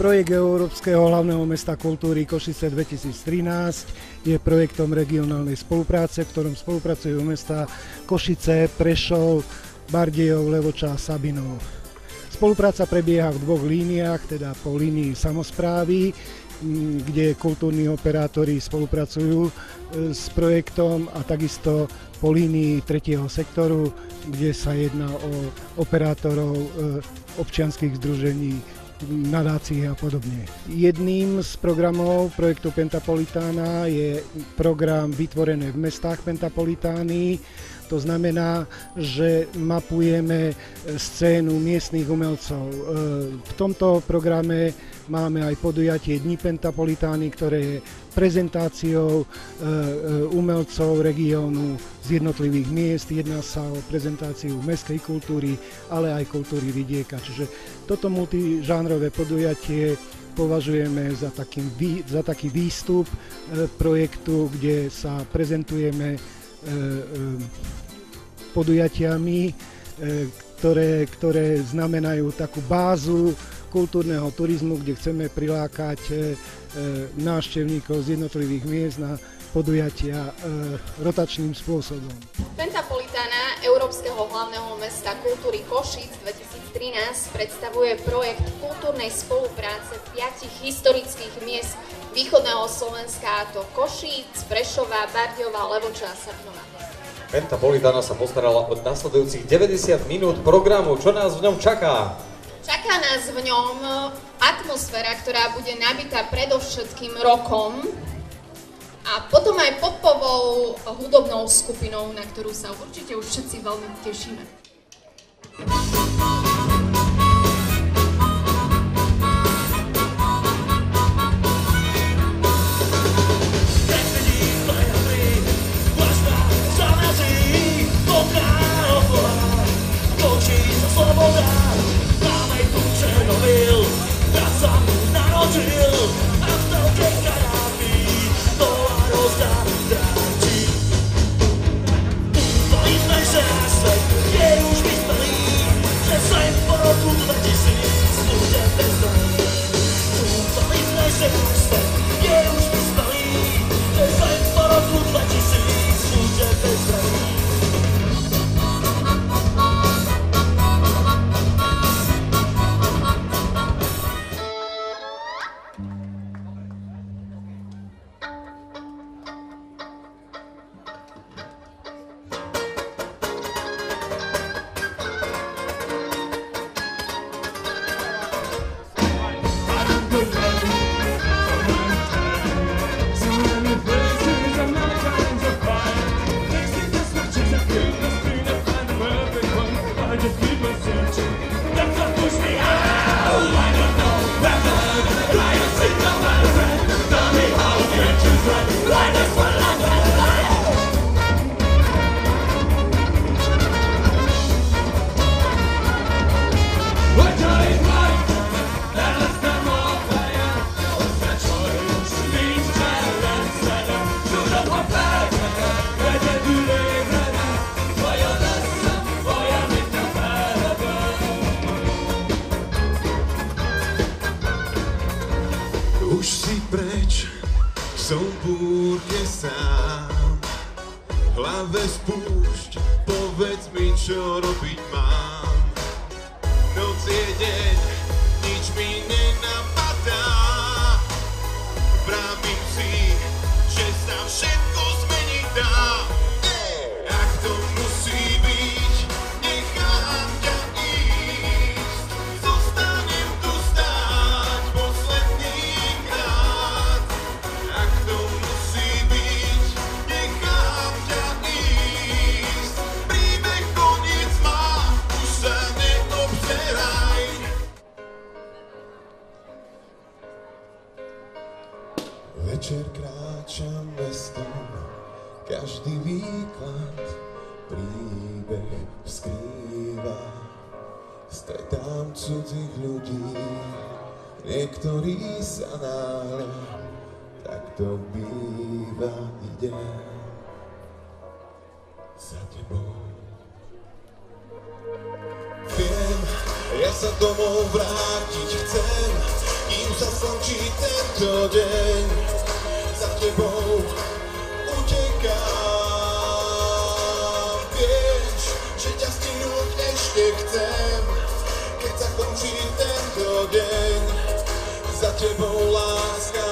Projekt Európskeho hlavného mesta kultúry Košice 2013 je projektom regionálnej spolupráce, v ktorom spolupracujú mesta Košice, Prešov, Bardejov, Levoča a Sabinov. Spolupráca prebieha v dvoch líniách, teda po línii samosprávy, kde kultúrni operátori spolupracujú s projektom, a takisto po línii tretieho sektoru, kde sa jedná o operátorov občianskych združení, nadácií a podobne. Jedným z programov projektu Pentapolitána je program vytvorený v mestách Pentapolitány. To znamená, že mapujeme scénu miestnych umelcov. V tomto programe máme aj podujatie Dni Pentapolitány, ktoré je prezentáciou umelcov regiónu z jednotlivých miest. Jedná sa o prezentáciu mestskej kultúry, ale aj kultúry vidieka. Čiže toto multižánrové podujatie považujeme za taký výstup projektu, kde sa prezentujeme podujatiami, ktoré znamenajú takú bázu kultúrneho turizmu, kde chceme prilákať návštevníkov z jednotlivých miest na podujatia rotačným spôsobom. Pentapolitána Európskeho hlavného mesta kultúry Košíc 2013 predstavuje projekt kultúrnej spolupráce 5 historických miest východného Slovenska, a to Košíc, Prešova, Bardejova, Levoča a Sabinova. Pentapolitána sa postarala od nasledujúcich 90 minút programu. Čo nás v ňom čaká? Čaká nás v ňom atmosféra, ktorá bude nabitá predovšetkým rockom a potom aj popovou hudobnou skupinou, na ktorú sa určite už všetci veľmi tešíme. Už si preč, som v búrke sám. V hlave spúšť, povedz mi, čo robiť mám. Noc je deň, nič mi nenapadá. Vravím si, že sa všetko zmeniť dá. Ak to musí byť, nechám ťa ísť. Zostanem tu stáť posledný krát. Ak to musí byť, nechám ťa ísť. Príbeh koniec má, už sa neobzeraj. Večer kráčam mestom, každý výklad príbeh skrýva. Stretám cudzích ľudí, niektorí sa náhle, tak to býva, idem za tebou. Viem, ja sa domov vrátiť chcem, kým sa skončí tento deň, za tebou utekám. Vieš, že ťa stihnúť ešte chcem, keď sa končí tento deň, za tebou láska